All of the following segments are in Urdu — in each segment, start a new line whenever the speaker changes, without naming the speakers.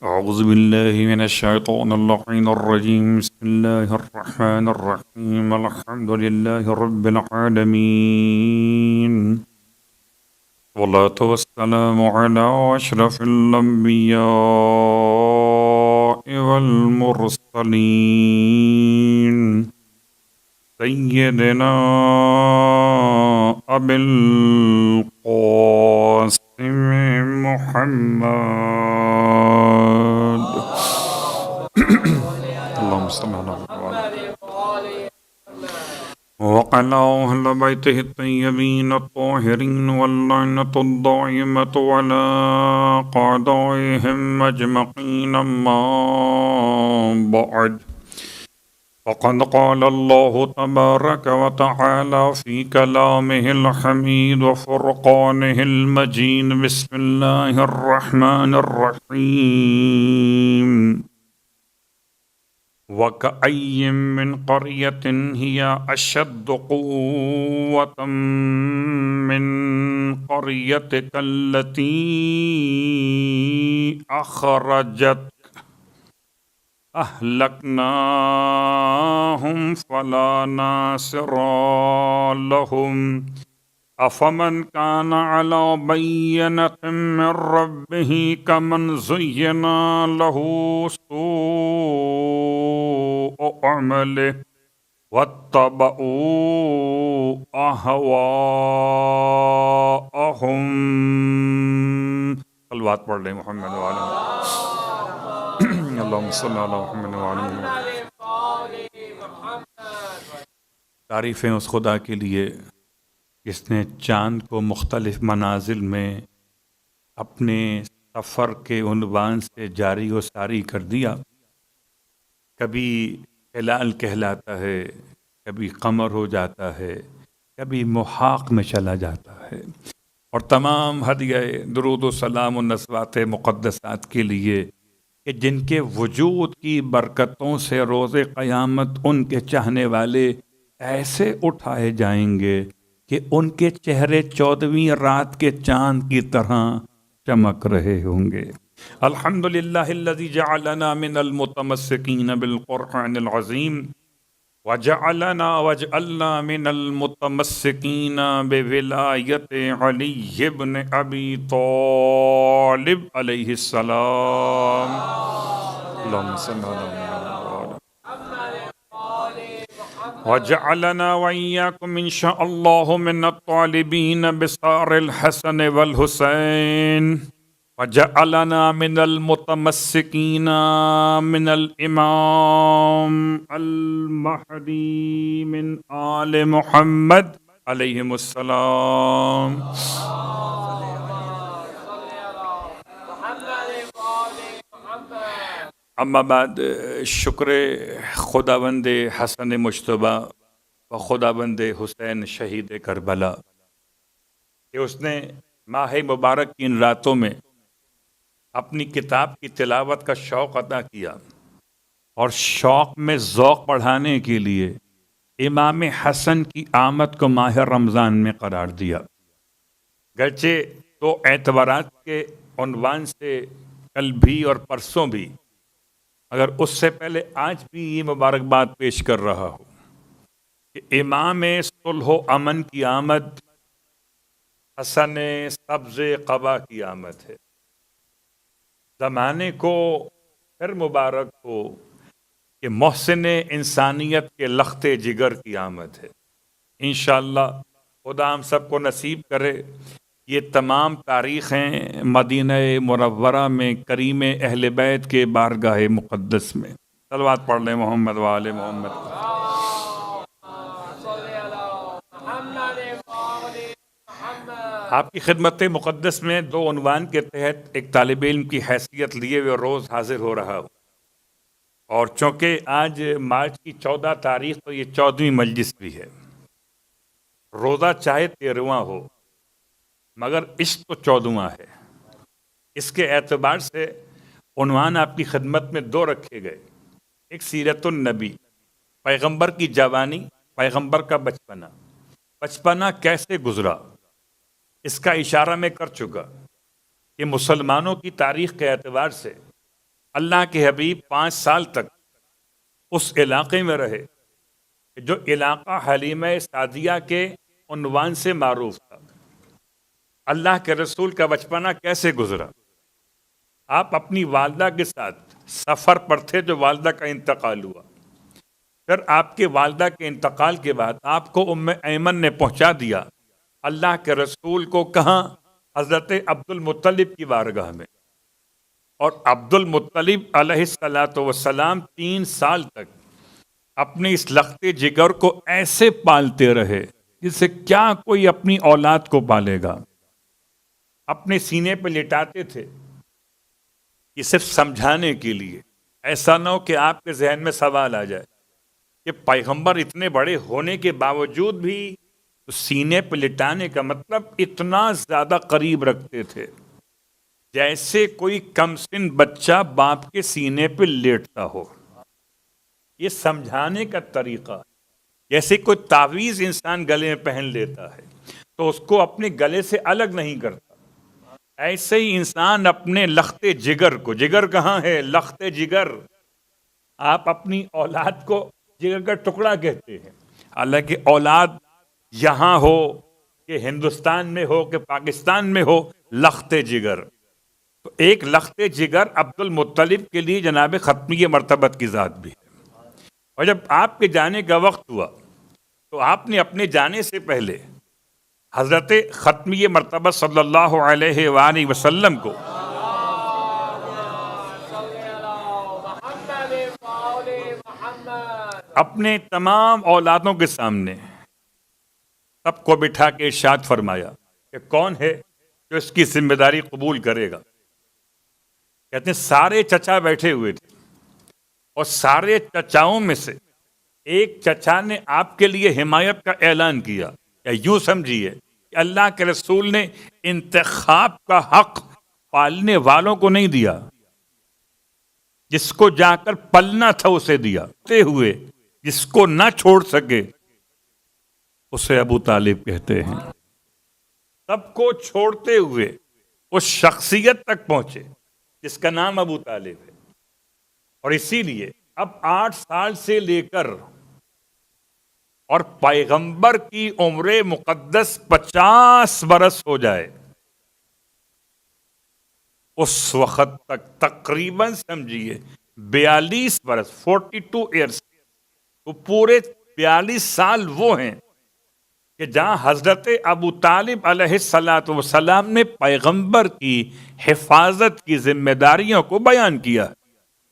أعوذ بالله من الشيطان اللعين الرجيم. بسم الله الرحمن الرحيم. الحمد لله رب العالمين، والصلاة والسلام على أشرف الأنبياء والمرسلين سيدنا أبي القاسم محمد اللهم صل على محمد وعلى أهل بيته الطيبين الطاهرين، واللعنة الدائمة على أعدائهم أجمعين. أما بعد، فقد قال الله تبارك وتعالى في كلامه الحميد وفرقانه المجيد. بسم الله الرحمن الرحيم. وكأي من قرية هي أشد قوة من قريتك التي أخرجتك أهلكناهم فلا ناصر لهم أفمن كان على بينة من ربه كمن زين له سوء عمله واتبعوا أهواءهم. صلوات پڑھ لیں محمد وعلى اللهم صل على محمد وعلى محمد. تعریفیں اس خدا کے لیے جس نے چاند کو مختلف منازل میں اپنے سفر کے عنوان سے جاری و ساری کر دیا. کبھی ہلال کہلاتا ہے، کبھی قمر ہو جاتا ہے، کبھی محاق میں چلا جاتا ہے. اور تمام ہدیہ درود و سلام و نصوات مقدسات کے لیے کہ جن کے وجود کی برکتوں سے روز قیامت ان کے چاہنے والے ایسے اٹھائے جائیں گے کہ ان کے چہرے 14ویں رات کے چاند کی طرح چمک رہے ہوں گے. الحمدللہ الذی جعلنا من المتمسکین بالقرآن العظیم واجعلنا من المتمسکین بولایت علی بن ابی طالب علیہ السلام. اللہم صل علی محمد وجعلنا وإياكم إن شاء الله من الطالبين بثار الحسن والحسين وجعلنا من المتمسكين من الإمام المهدي من آل محمد عليهم السلام. اما بعد، شکر خداوند حسن مجتبی و خداوند حسین شہید کربلا کہ اس نے ماہ مبارک کی ان راتوں میں اپنی کتاب کی تلاوت کا شوق عطا کیا، اور شوق میں ذوق بڑھانے کے لیے امام حسن کی آمد کو ماہ رمضان میں قرار دیا. گرچہ دو اعتبارات کے عنوان سے کل بھی اور پرسوں بھی، اگر اس سے پہلے آج بھی یہ مبارکباد پیش کر رہا ہوں کہ امام صلح و امن کی آمد حسن سبز قبا کی آمد ہے. زمانے کو پھر مبارک ہو کہ محسن انسانیت کے لخت جگر کی آمد ہے. انشاءاللہ خدا ہم سب کو نصیب کرے یہ تمام تاریخیں مدینہ منورہ میں کریم اہل بیت کے بارگاہ مقدس میں. صلوات پڑھ لیں محمد وآل محمد. آپ کی خدمت مقدس میں دو عنوان کے تحت ایک طالب علم کی حیثیت لیے ہوئے روز حاضر ہو رہا ہوں، اور چونکہ آج مارچ کی 14 تاریخ تو یہ 14ویں مجلس بھی ہے. روزہ چاہے 13واں ہو مگر عشق تو 14واں ہے. اس کے اعتبار سے عنوان آپ کی خدمت میں دو رکھے گئے. ایک سیرت النبی، پیغمبر کی جوانی، پیغمبر کا بچپنا کیسے گزرا، اس کا اشارہ میں کر چکا کہ مسلمانوں کی تاریخ کے اعتبار سے اللہ کے حبیب 5 سال تک اس علاقے میں رہے جو علاقہ حلیمہ سعدیہ کے عنوان سے معروف تھا۔ اللہ کے رسول کا بچپنا کیسے گزرا؟ آپ اپنی والدہ کے ساتھ سفر پر تھے جو والدہ کا انتقال ہوا، پھر آپ کے والدہ کے انتقال کے بعد آپ کو ام ایمن نے پہنچا دیا اللہ کے رسول کو، کہاں؟ حضرت عبد المطلب کی بارگاہ میں۔ اور عبد المطلب علیہ السلام 3 سال تک اپنے اس لختے جگر کو ایسے پالتے رہے جسے کیا کوئی اپنی اولاد کو پالے گا۔ اپنے سینے پہ لٹاتے تھے، یہ صرف سمجھانے کے لیے، ایسا نہ ہو کہ آپ کے ذہن میں سوال آ جائے کہ پیغمبر اتنے بڑے ہونے کے باوجود بھی سینے پہ لٹانے کا مطلب اتنا زیادہ قریب رکھتے تھے جیسے کوئی کم سن بچہ باپ کے سینے پہ لیٹتا ہو۔ یہ سمجھانے کا طریقہ، جیسے کوئی تعویذ انسان گلے میں پہن لیتا ہے تو اس کو اپنے گلے سے الگ نہیں کرتا، ایسے ہی انسان اپنے لختے جگر کو، جگر کہاں ہے؟ لختے جگر، آپ اپنی اولاد کو جگر کا ٹکڑا کہتے ہیں، حالانکہ اولاد یہاں ہو کہ ہندوستان میں ہو کہ پاکستان میں ہو، لختے جگر۔ تو ایک لختے جگر عبد المطلب کے لیے جناب ختمی مرتبت کی ذات بھی ہے۔ اور جب آپ کے جانے کا وقت ہوا تو آپ نے اپنے جانے سے پہلے حضرت ختمی مرتبہ صلی اللہ علیہ وآلہ وسلم کو اپنے تمام اولادوں کے سامنے سب کو بٹھا کے ارشاد فرمایا کہ کون ہے جو اس کی ذمہ داری قبول کرے گا؟ کہتے ہیں سارے چچا بیٹھے ہوئے تھے اور سارے چچاؤں میں سے ایک چچا نے آپ کے لیے حمایت کا اعلان کیا، یا یوں سمجھیے کہ اللہ کے رسول نے انتخاب کا حق پالنے والوں کو نہیں دیا، جس کو جا کر پلنا تھا اسے دیا، ہوئے جس کو نہ چھوڑ سکے اسے ابو طالب کہتے ہیں۔ سب کو چھوڑتے ہوئے اس شخصیت تک پہنچے جس کا نام ابو طالب ہے، اور اسی لیے اب 8 سال سے لے کر اور پیغمبر کی عمر مقدس 50 برس ہو جائے، اس وقت تک تقریباً سمجھیے 42 برس 42 ایئرس، تو پورے 42 سال وہ ہیں کہ جہاں حضرت ابو طالب علیہ السلام نے پیغمبر کی حفاظت کی ذمہ داریوں کو بیان کیا۔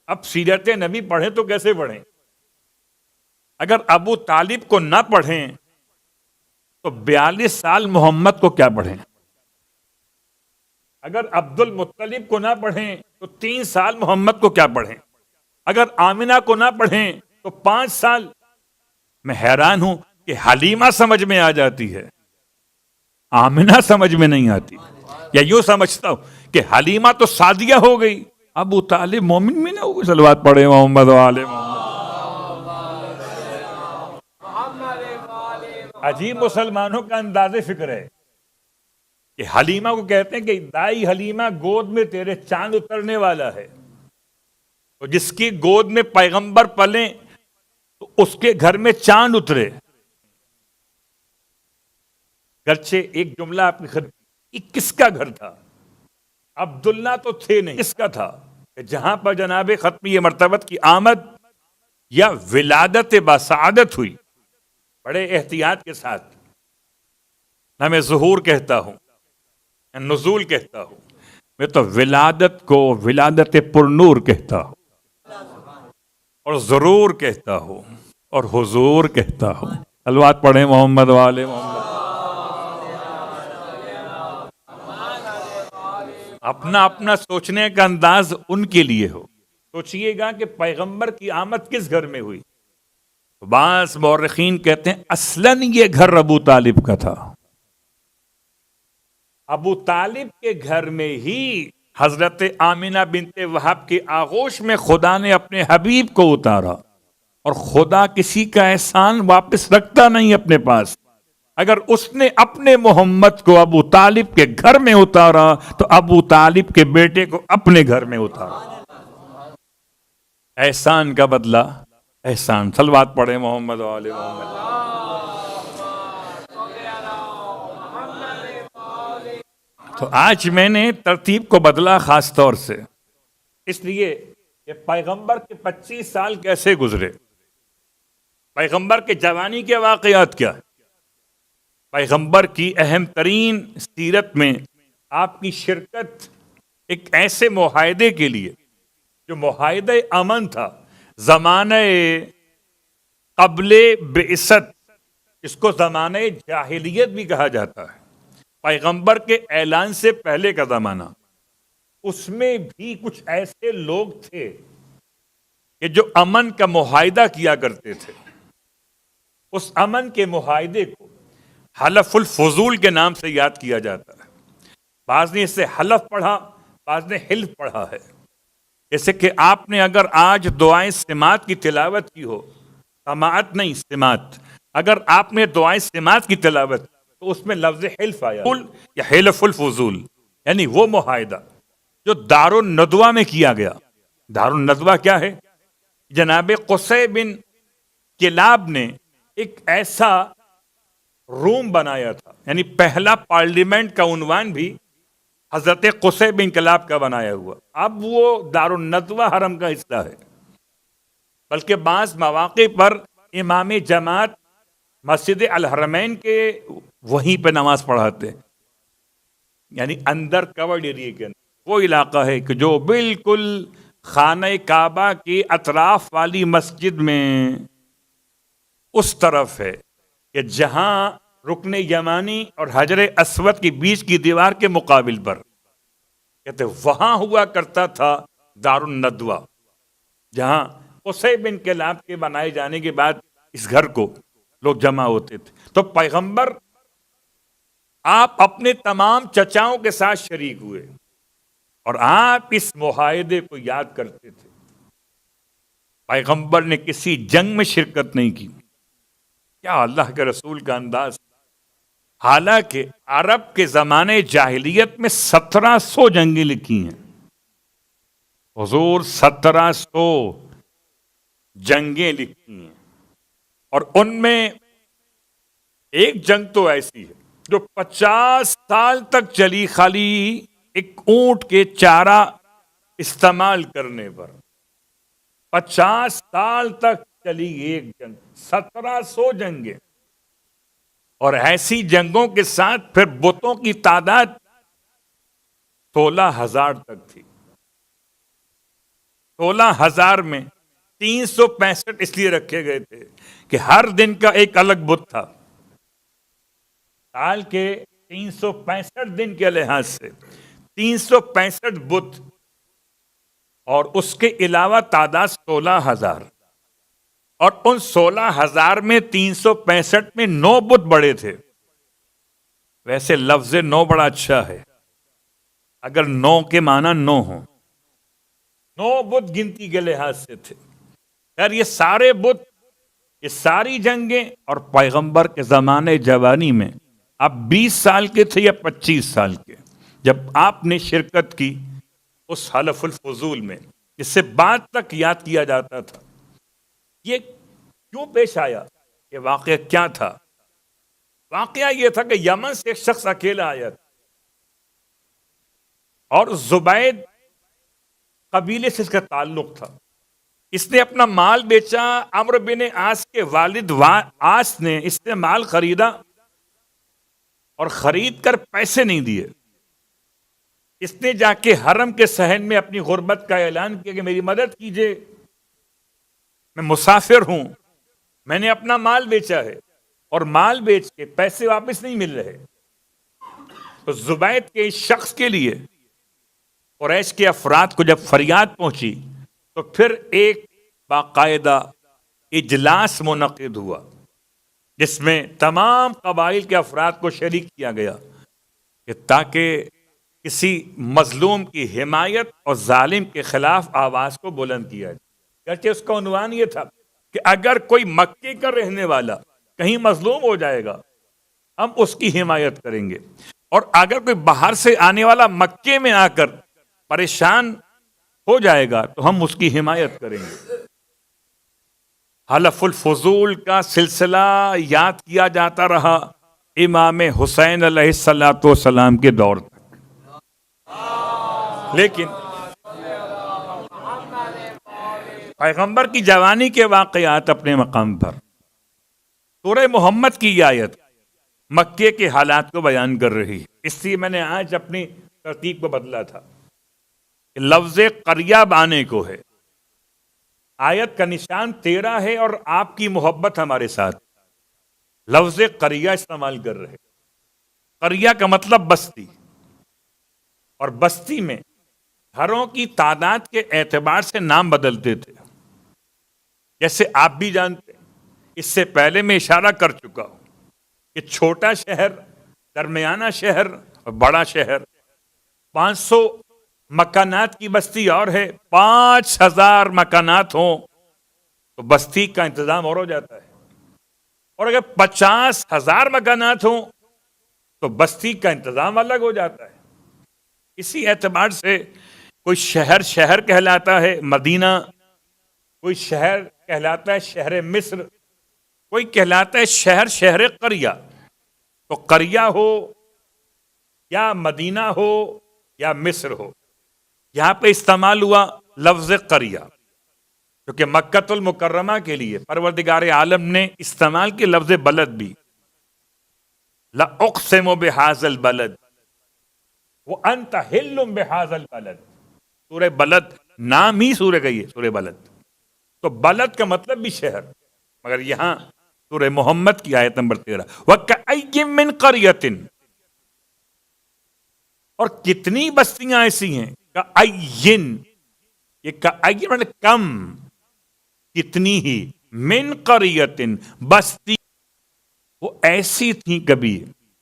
اب سیرت نبی پڑھیں تو کیسے پڑھیں؟ اگر ابو طالب کو نہ پڑھیں تو 42 سال محمد کو کیا پڑھیں؟ اگر عبد المطلب کو نہ پڑھیں تو 3 سال محمد کو کیا پڑھیں؟ اگر آمنہ کو نہ پڑھیں تو 5 سال۔ میں حیران ہوں کہ حلیمہ سمجھ میں آ جاتی ہے، آمنہ سمجھ میں نہیں آتی، یا یوں سمجھتا ہوں کہ حلیمہ تو سعدیہ ہو گئی، ابو طالب مومن میں نہ ہوگی۔ صلوات پڑھے محمد و آل محمد۔ عجیب مسلمانوں کا انداز فکر ہے کہ حلیمہ کو کہتے ہیں کہ دائی حلیمہ گود میں تیرے چاند اترنے والا ہے، تو جس کی گود میں پیغمبر پلیں تو اس کے گھر میں چاند اترے۔ گرچہ ایک جملہ آپ کی خدمت، یہ کس کا گھر تھا؟ عبداللہ تو تھے نہیں، کس کا تھا؟ کہ جہاں پر جناب ختمی مرتبت کی آمد یا ولادت باسعادت ہوئی، بڑے احتیاط کے ساتھ، نہ میں ظہور کہتا ہوں نہ نزول کہتا ہوں، میں تو ولادت کو ولادت پرنور کہتا ہوں، اور ضرور کہتا ہوں، اور حضور کہتا ہوں۔ صلوات پڑھیں محمد و آل محمد۔ اپنا اپنا سوچنے کا انداز ان کے لیے ہو۔ سوچئے گا کہ پیغمبر کی آمد کس گھر میں ہوئی؟ بعض مورخین کہتے ہیں اصلاً یہ گھر ابو طالب کا تھا، ابو طالب کے گھر میں ہی حضرت آمنہ بنت وہب کے آغوش میں خدا نے اپنے حبیب کو اتارا، اور خدا کسی کا احسان واپس رکھتا نہیں اپنے پاس۔ اگر اس نے اپنے محمد کو ابو طالب کے گھر میں اتارا تو ابو طالب کے بیٹے کو اپنے گھر میں اتارا۔ احسان کا بدلہ احسان. صلوات پڑھیں محمد و آل محمد. تو آج میں نے ترتیب کو بدلا خاص طور سے اس لیے کہ پیغمبر کے 25 سال کیسے گزرے، پیغمبر کے جوانی کے واقعات کیا، پیغمبر کی اہم ترین سیرت میں آپ کی شرکت ایک ایسے معاہدے کے لیے جو معاہدہ امن تھا زمانہ قبل بعثت، اس کو زمانہ جاہلیت بھی کہا جاتا ہے، پیغمبر کے اعلان سے پہلے کا زمانہ. اس میں بھی کچھ ایسے لوگ تھے کہ جو امن کا معاہدہ کیا کرتے تھے. اس امن کے معاہدے کو حلف الفضول کے نام سے یاد کیا جاتا ہے. بعض نے اسے حلف پڑھا، بعض نے حلف پڑھا ہے. جیسے کہ آپ نے اگر آج دعائیں سماعت کی تلاوت کی ہو، سماعت نہیں سماعت، اگر آپ نے دعائیں سماعت کی تلاوت تو اس میں لفظ حلف آیا یا حلف الفضول، یعنی وہ معاہدہ جو دار الندوہ میں کیا گیا. دار الندوہ کیا ہے؟ جناب قصی بن کلاب نے ایک ایسا روم بنایا تھا، یعنی پہلا پارلیمنٹ کا عنوان بھی حضرت قصی بن کلاب کا بنایا ہوا. اب وہ دار الندوہ حرم کا حصہ ہے، بلکہ بعض مواقع پر امام جماعت مسجد الحرمین کے وہیں پہ نماز پڑھاتے، یعنی اندر کورڈ ایریے کے اندر. وہ علاقہ ہے کہ جو بالکل خانہ کعبہ کی اطراف والی مسجد میں اس طرف ہے کہ جہاں رکن یمانی اور حجر اسود کے بیچ کی دیوار کے مقابل پر، کہتے وہاں ہوا کرتا تھا دار الندوہ، جہاں قصی بن کلاب کے بنائے جانے کے بعد اس گھر کو لوگ جمع ہوتے تھے. تو پیغمبر آپ اپنے تمام چچاؤں کے ساتھ شریک ہوئے اور آپ اس معاہدے کو یاد کرتے تھے. پیغمبر نے کسی جنگ میں شرکت نہیں کی. کیا اللہ کے رسول کا انداز! حالانکہ عرب کے زمانے جاہلیت میں 1700 جنگیں لکھی ہیں. حضور 1700 جنگیں لکھی ہیں، اور ان میں ایک جنگ تو ایسی ہے جو 50 سال تک چلی، خالی ایک اونٹ کے چارہ استعمال کرنے پر 50 سال تک چلی ایک جنگ. 1700 جنگیں، اور ایسی جنگوں کے ساتھ پھر بتوں کی تعداد 16,000 تک تھی. 16,000 میں 365 اس لیے رکھے گئے تھے کہ ہر دن کا ایک الگ بت تھا. سال کے 365 دن کے لحاظ سے 365 بت، اور اس کے علاوہ تعداد 16,000، اور ان 16,000 میں 365 میں 9 بت بڑے تھے. ویسے لفظ 9 بڑا اچھا ہے اگر 9 کے معنی 9 ہوں. 9 بت گنتی کے لحاظ سے تھے. یار یہ سارے بت، یہ ساری جنگیں، اور پیغمبر کے زمانے جوانی میں آپ 20 سال کے تھے یا 25 سال کے جب آپ نے شرکت کی اس حلف الفضول میں، جس سے بعد تک یاد کیا جاتا تھا. یہ کیوں پیش آیا؟ یہ واقعہ کیا تھا؟ واقعہ یہ تھا کہ یمن سے ایک شخص اکیلا آیا تھا، اور زبید قبیلے سے اس کا تعلق تھا. اس نے اپنا مال بیچا. عمرو بن عاص کے والد عاص نے اس سے مال خریدا، اور خرید کر پیسے نہیں دیے. اس نے جا کے حرم کے صحن میں اپنی غربت کا اعلان کیا کہ میری مدد کیجیے، میں مسافر ہوں، میں نے اپنا مال بیچا ہے اور مال بیچ کے پیسے واپس نہیں مل رہے. تو زبید کے اس شخص کے لیے قریش کے افراد کو جب فریاد پہنچی تو پھر ایک باقاعدہ اجلاس منعقد ہوا جس میں تمام قبائل کے افراد کو شریک کیا گیا کہ تاکہ کسی مظلوم کی حمایت اور ظالم کے خلاف آواز کو بلند کیا جائے. گرچہ اس کا عنوان یہ تھا کہ اگر کوئی مکے کا رہنے والا کہیں مظلوم ہو جائے گا ہم اس کی حمایت کریں گے، اور اگر کوئی باہر سے آنے والا مکے میں آ کر پریشان ہو جائے گا تو ہم اس کی حمایت کریں گے۔ حلف الفضول کا سلسلہ یاد کیا جاتا رہا امام حسین علیہ السلام کے دور تک، لیکن پیغمبر کی جوانی کے واقعات اپنے مقام پر، سورہ محمد کی یہ آیت مکے کے حالات کو بیان کر رہی ہے۔ اس لیے میں نے آج اپنی ترتیب کو بدلا تھا کہ لفظ قریہ بانے کو ہے، آیت کا نشان تیرا ہے اور آپ کی محبت ہمارے ساتھ، لفظ قریہ استعمال کر رہے۔ قریہ کا مطلب بستی، اور بستی میں گھروں کی تعداد کے اعتبار سے نام بدلتے تھے، جیسے آپ بھی جانتے ہیں۔ اس سے پہلے میں اشارہ کر چکا ہوں کہ چھوٹا شہر، درمیانہ شہر اور بڑا شہر، 500 مکانات کی بستی اور ہے، 5000 مکانات ہوں تو بستی کا انتظام اور ہو جاتا ہے، اور اگر 50,000 مکانات ہوں تو بستی کا انتظام الگ ہو جاتا ہے۔ اسی اعتبار سے کوئی شہر شہر کہلاتا ہے مدینہ، کوئی شہر کہلاتا ہے شہر مصر، کوئی کہلاتا ہے شہر شہر قریہ۔ تو قریہ ہو یا مدینہ ہو یا مصر ہو، یہاں پہ استعمال ہوا لفظ قریہ، کیونکہ مکۃ المکرمہ کے لیے پروردگار عالم نے استعمال کی لفظ بلد بھی، لَأُقْسِمُ بِهَذَا الْبَلَدِ وَأَنْتَ حِلٌّ بِهَذَا الْبَلَدِ۔ سورہ بلد نام ہی سورہ کا یہ سورہ بلد، تو بلد کا مطلب بھی شہر، مگر یہاں سورہ محمد کی آیت نمبر 13 وَكَأَيٍّ مِّن قَرْيَةٍ، اور کتنی بستیاں ایسی ہیں، کَأَيٍّ، یہ کَأَيٍّ مطلب کم، کتنی ہی، من قریتن، بستی وہ ایسی تھیں کبھی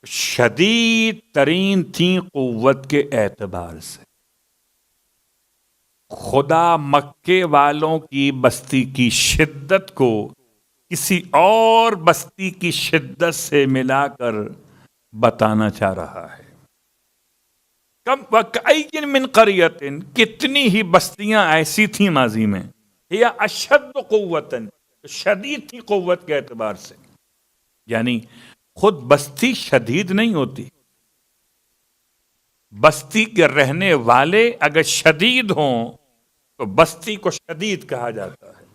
شدید ترین تھیں قوت کے اعتبار سے۔ خدا مکے والوں کی بستی کی شدت کو کسی اور بستی کی شدت سے ملا کر بتانا چاہ رہا ہے۔ کم وَكَأَيٍّ مِّن قَرْيَةٍ، کتنی ہی بستیاں ایسی تھیں ماضی میں، یا اشد قوتاً، شدید تھی قوت کے اعتبار سے، یعنی خود بستی شدید نہیں ہوتی، بستی کے رہنے والے اگر شدید ہوں تو بستی کو شدید کہا جاتا ہے،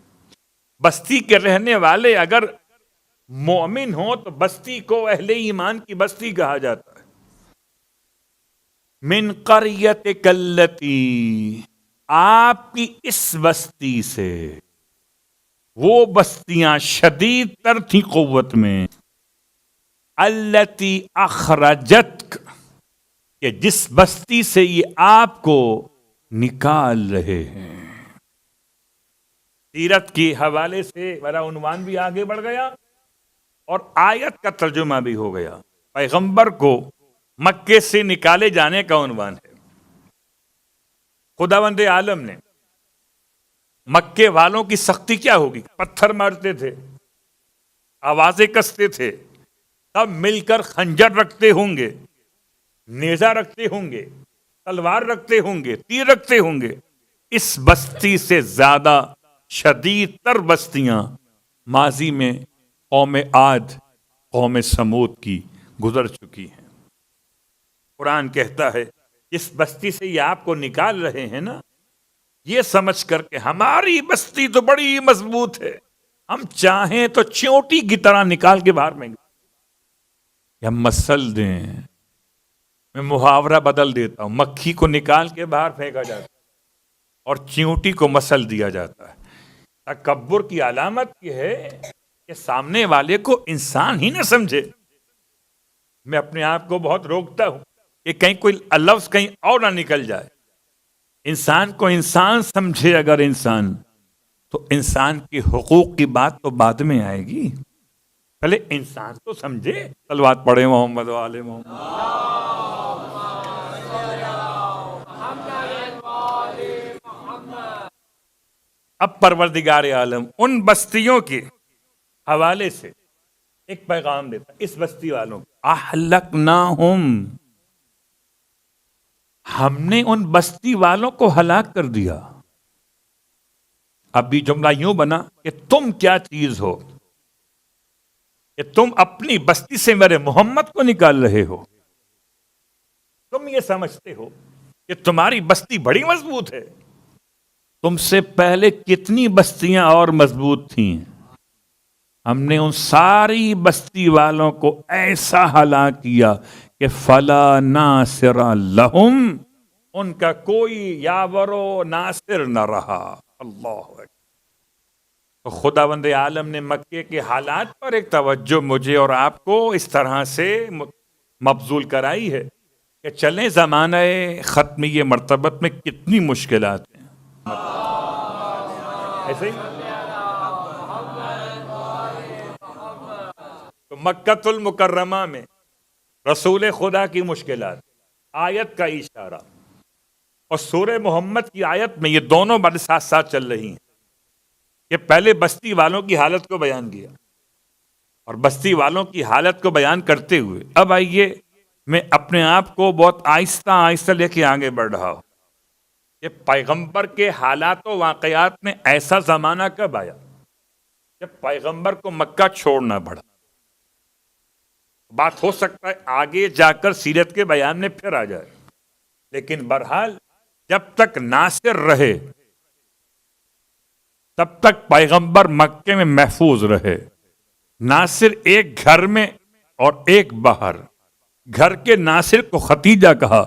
بستی کے رہنے والے اگر مومن ہوں تو بستی کو اہل ایمان کی بستی کہا جاتا ہے۔ من قریتک التی، آپ کی اس بستی سے، وہ بستیاں شدید تر تھی قوت میں، التی اخرجتک، کہ جس بستی سے یہ آپ کو نکال رہے ہیں۔ سیرت کے حوالے سے میرا عنوان بھی آگے بڑھ گیا اور آیت کا ترجمہ بھی ہو گیا۔ پیغمبر کو مکے سے نکالے جانے کا عنوان ہے۔ خداوند عالم نے مکے والوں کی سختی کیا ہوگی، پتھر مارتے تھے، آوازیں کستے تھے، سب مل کر خنجر رکھتے ہوں گے، نیزہ رکھتے ہوں گے، تلوار رکھتے ہوں گے، تیر رکھتے ہوں گے۔ اس بستی سے زیادہ شدید تر بستیاں ماضی میں قوم عاد، قوم سمود کی گزر چکی ہیں۔ قرآن کہتا ہے اس بستی سے یہ آپ کو نکال رہے ہیں نا، یہ سمجھ کر کہ ہماری بستی تو بڑی مضبوط ہے، ہم چاہیں تو چیونٹی کی طرح نکال کے باہر میں یا مسل دیں۔ میں محاورہ بدل دیتا ہوں، مکھی کو نکال کے باہر پھینکا جاتا ہے اور چیونٹی کو مسل دیا جاتا ہے۔ تکبر کی علامت یہ ہے کہ سامنے والے کو انسان ہی نہ سمجھے۔ میں اپنے آپ کو بہت روکتا ہوں کہ کہیں کوئی لفظ کہیں اور نہ نکل جائے۔ انسان کو انسان سمجھے اگر انسان، تو انسان کے حقوق کی بات تو بعد میں آئے گی، پہلے انسان تو سمجھے۔ صلوات پڑھے محمد و آل محمد۔ اب پروردگار عالم ان بستیوں کے حوالے سے ایک پیغام دیتا، اس بستی والوں کو اہلکناہم، ہم نے ان بستی والوں کو ہلاک کر دیا۔ اب یہ جملہ یوں بنا کہ تم کیا چیز ہو کہ تم اپنی بستی سے میرے محمد کو نکال رہے ہو؟ تم یہ سمجھتے ہو کہ تمہاری بستی بڑی مضبوط ہے؟ تم سے پہلے کتنی بستیاں اور مضبوط تھیں؟ ہم نے ان ساری بستی والوں کو ایسا ہلاک کیا کہ فلا ناصر لہم، ان کا کوئی یاور و ناصر نہ رہا۔ اللہ اکبر۔ تو خداوند عالم نے مکے کے حالات پر ایک توجہ مجھے اور آپ کو اس طرح سے مبذول کرائی ہے کہ چلیں زمانہ ختمی مرتبت میں کتنی مشکلات ہیں۔ ایسے ہی تو مکۃ المکرمہ میں رسول خدا کی مشکلات، آیت کا اشارہ، اور سورہ محمد کی آیت میں یہ دونوں باتیں ساتھ ساتھ چل رہی ہیں کہ پہلے بستی والوں کی حالت کو بیان کیا، اور بستی والوں کی حالت کو بیان کرتے ہوئے اب آئیے میں اپنے آپ کو بہت آہستہ آہستہ لے کے آگے بڑھ رہا ہوں کہ پیغمبر کے حالات و واقعات میں ایسا زمانہ کب آیا جب پیغمبر کو مکہ چھوڑنا پڑا۔ بات ہو سکتا ہے آگے جا کر سیرت کے بیان میں پھر آ جائے، لیکن بہرحال جب تک ناصر رہے تب تک پیغمبر مکے میں محفوظ رہے۔ ناصر ایک گھر میں اور ایک باہر، گھر کے ناصر کو ختیجہ کہا،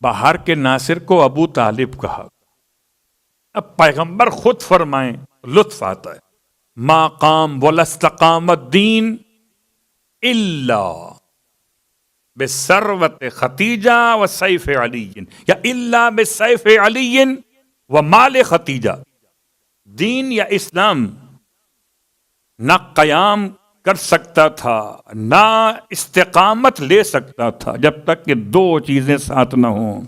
باہر کے ناصر کو ابو طالب کہا۔ اب پیغمبر خود فرمائیں، لطف آتا ہے، ما قام ولا استقام الدین الا بثروت ختیجہ و سیف علی، یا الا بسیف علی و مال ختیجہ۔ دین یا اسلام نہ قیام کر سکتا تھا نہ استقامت لے سکتا تھا جب تک کہ دو چیزیں ساتھ نہ ہوں۔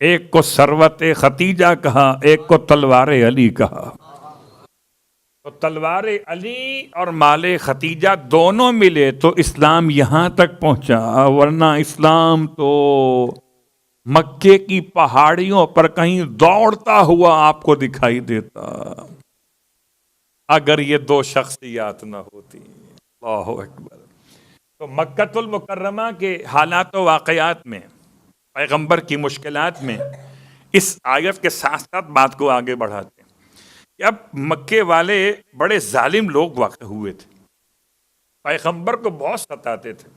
ایک کو ثروت ختیجہ کہا، ایک کو تلوار علی کہا۔ تو تلوار علی اور مال ختیجہ دونوں ملے تو اسلام یہاں تک پہنچا، ورنہ اسلام تو مکے کی پہاڑیوں پر کہیں دوڑتا ہوا آپ کو دکھائی دیتا اگر یہ دو شخصیات نہ ہوتی۔ اللہ اکبر۔ تو مکۃ المکرمہ کے حالات و واقعات میں، پیغمبر کی مشکلات میں، اس آیت کے ساتھ ساتھ بات کو آگے بڑھاتے ہیں کہ اب مکے والے بڑے ظالم لوگ واقع ہوئے تھے، پیغمبر کو بہت ستاتے تھے۔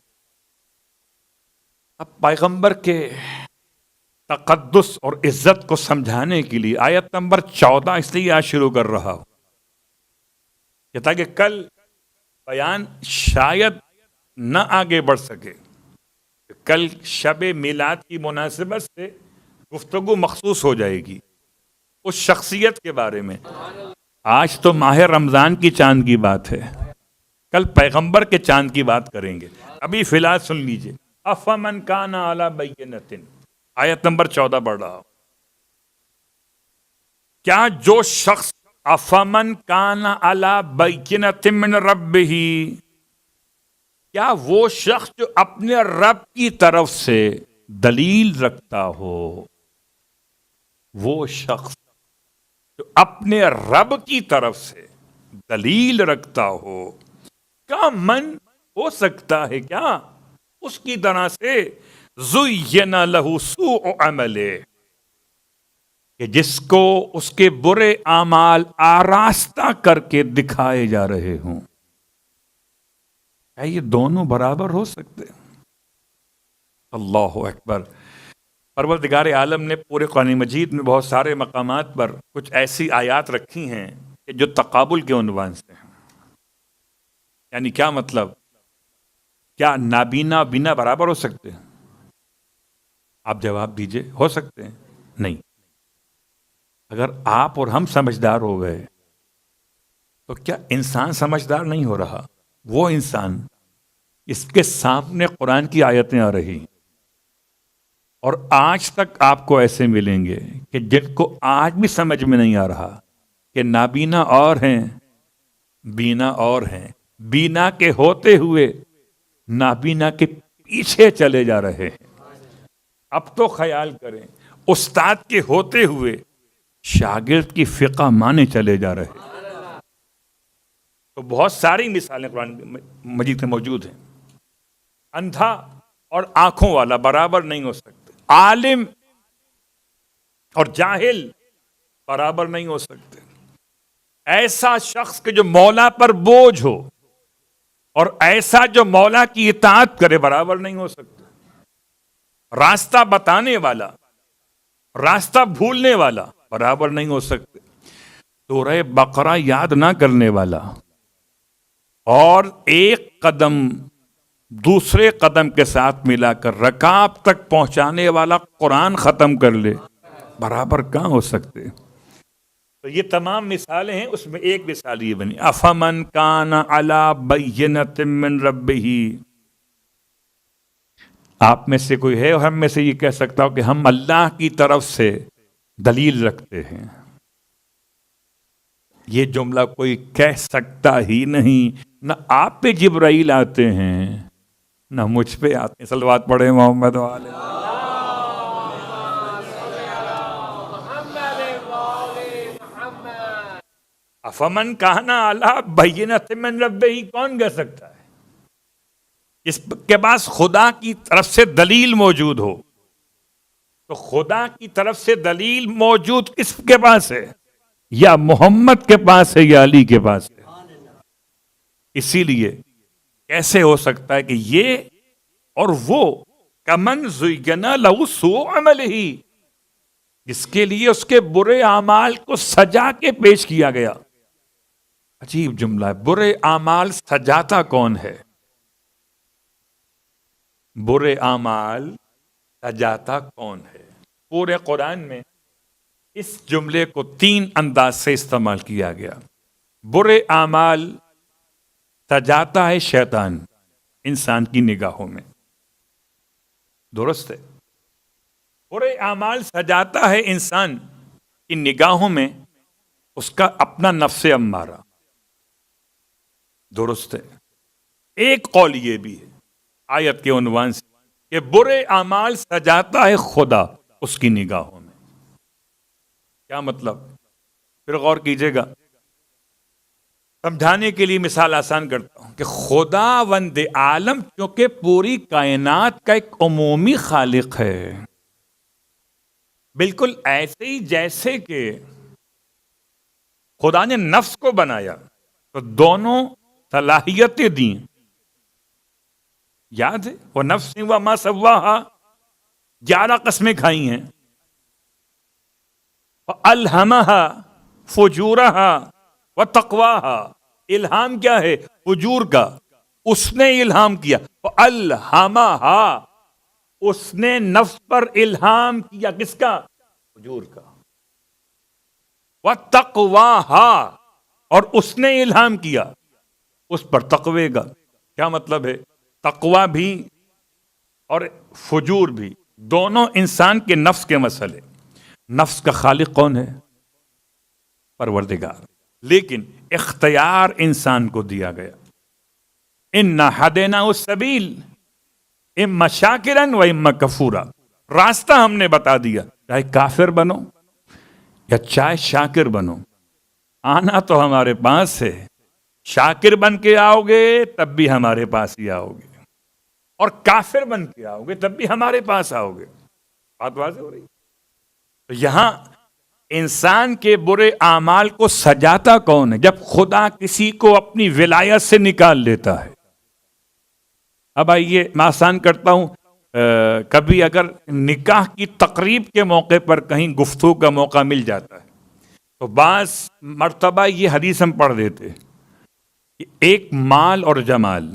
اب پیغمبر کے تقدس اور عزت کو سمجھانے کے لیے آیت نمبر 14 اس لیے آج شروع کر رہا ہوں کہ تاکہ کل بیان شاید نہ آگے بڑھ سکے۔ کل شب میلاد کی مناسبت سے گفتگو مخصوص ہو جائے گی اس شخصیت کے بارے میں۔ آج تو ماہ رمضان کی چاند کی بات ہے، کل پیغمبر کے چاند کی بات کریں گے۔ ابھی فی الحال سن لیجئے، افمن کان علی بینۃ، آیت نمبر 14 پڑھ رہا ہوں۔ کیا جو شخص افمن کان علی بینۃ من ربہ، کیا وہ شخص جو اپنے رب کی طرف سے دلیل رکھتا ہو، وہ شخص جو اپنے رب کی طرف سے دلیل رکھتا ہو، کیا من ہو سکتا ہے کیا اس کی طرح سے زین لہ سوء عملہ، کہ جس کو اس کے برے اعمال آراستہ کر کے دکھائے جا رہے ہوں؟ کیا یہ دونوں برابر ہو سکتے؟ اللہ اکبر۔ پروردگار عالم نے پورے قرآن مجید میں بہت سارے مقامات پر کچھ ایسی آیات رکھی ہیں کہ جو تقابل کے عنوان سے ہیں۔ یعنی کیا مطلب؟ کیا نابینا بینا برابر ہو سکتے ہیں؟ آپ جواب دیجئے، ہو سکتے ہیں؟ نہیں۔ اگر آپ اور ہم سمجھدار ہو گئے تو کیا انسان سمجھدار نہیں ہو رہا؟ وہ انسان اس کے سامنے قرآن کی آیتیں آ رہی، اور آج تک آپ کو ایسے ملیں گے کہ جن کو آج بھی سمجھ میں نہیں آ رہا کہ نابینا اور ہیں، بینا اور ہیں، بینا کے ہوتے ہوئے نابینا کے پیچھے چلے جا رہے ہیں۔ اب تو خیال کریں، استاد کے ہوتے ہوئے شاگرد کی فقہ مانے چلے جا رہے ہیں. تو بہت ساری مثالیں قرآن مجید میں موجود ہیں. اندھا اور آنکھوں والا برابر نہیں ہو سکتے. عالم اور جاہل برابر نہیں ہو سکتے. ایسا شخص کہ جو مولا پر بوجھ ہو اور ایسا جو مولا کی اطاعت کرے برابر نہیں ہو سکتے. راستہ بتانے والا، راستہ بھولنے والا برابر نہیں ہو سکتے. سورہ بقرہ یاد نہ کرنے والا اور ایک قدم دوسرے قدم کے ساتھ ملا کر رکاب تک پہنچانے والا قرآن ختم کر لے، برابر کہاں ہو سکتے. تو یہ تمام مثالیں ہیں. اس میں ایک مثال یہ بنی افمن کان علی بینۃ من ربہ. آپ میں سے کوئی ہے اور ہم میں سے یہ کہہ سکتا ہو کہ ہم اللہ کی طرف سے دلیل رکھتے ہیں؟ یہ جملہ کوئی کہہ سکتا ہی نہیں. نہ آپ پہ جبرائیل آتے ہیں نہ مجھ پہ آتے ہیں. صلوات پڑھیں محمد والے. افمن کان علی بینۃ من ربہ، کون کہہ سکتا ہے؟ اس کے پاس خدا کی طرف سے دلیل موجود ہو. تو خدا کی طرف سے دلیل موجود کس کے پاس ہے؟ یا محمد کے پاس ہے یا علی کے پاس ہے. اسی لیے کیسے ہو سکتا ہے کہ یہ اور وہ کمن زین لہ سوء عملہ، جس کے لیے اس کے برے اعمال کو سجا کے پیش کیا گیا. عجیب جملہ ہے. برے اعمال سجاتا کون ہے؟ برے اعمال سجاتا کون ہے؟ پورے قرآن میں اس جملے کو 3 انداز سے استعمال کیا گیا. برے اعمال سجاتا ہے شیطان انسان کی نگاہوں میں، درست ہے. برے اعمال سجاتا ہے انسان کی نگاہوں میں اس کا اپنا نفس امارہ، درست ہے. ایک قول یہ بھی ہے آیت کے عنوان سے کہ برے اعمال سجاتا ہے خدا اس کی نگاہوں میں. کیا مطلب؟ پھر غور کیجئے گا. سمجھانے کے لیے مثال آسان کرتا ہوں کہ خدا وند عالم کیونکہ پوری کائنات کا ایک عمومی خالق ہے، بالکل ایسے ہی جیسے کہ خدا نے نفس کو بنایا تو دونوں صلاحیتیں دیں. یاد ہے وہ نفس وما سواہا 11 قسمیں کھائی ہیں. فَأَلْهَمَهَا فُجُورَهَا وَتَقْوَاهَا. الہام کیا ہے؟ فجور کا. اس نے الہام کیا. فَأَلْهَمَهَا، اس نے نفس پر الہام کیا. کس کا؟ فجور کا. وَتَقْوَاهَا، اور اس نے الہام کیا اس پر تقوی کا. کیا مطلب ہے؟ تقوی بھی اور فجور بھی دونوں انسان کے نفس کے مسئلے. نفس کا خالق کون ہے؟ پروردگار. لیکن اختیار انسان کو دیا گیا. اِنَّا هَدَيْنَاهُ السَّبِيلَ اِمَّا شَاكِرًا وَإِمَّا كَفُورًا. راستہ ہم نے بتا دیا، چاہے کافر بنو یا چاہے شاکر بنو، آنا تو ہمارے پاس ہے. شاکر بن کے آؤ گے تب بھی ہمارے پاس ہی آؤ گے، اور کافر بن کے آؤ گے تب بھی ہمارے پاس آؤ گے. بات واضح ہو رہی. تو یہاں انسان کے برے اعمال کو سجاتا کون ہے؟ جب خدا کسی کو اپنی ولایت سے نکال لیتا ہے. اب آئیے میں آسان کرتا ہوں. کبھی اگر نکاح کی تقریب کے موقع پر کہیں گفتگو کا موقع مل جاتا ہے تو بعض مرتبہ یہ حدیث ہم پڑھ دیتے کہ ایک مال اور جمال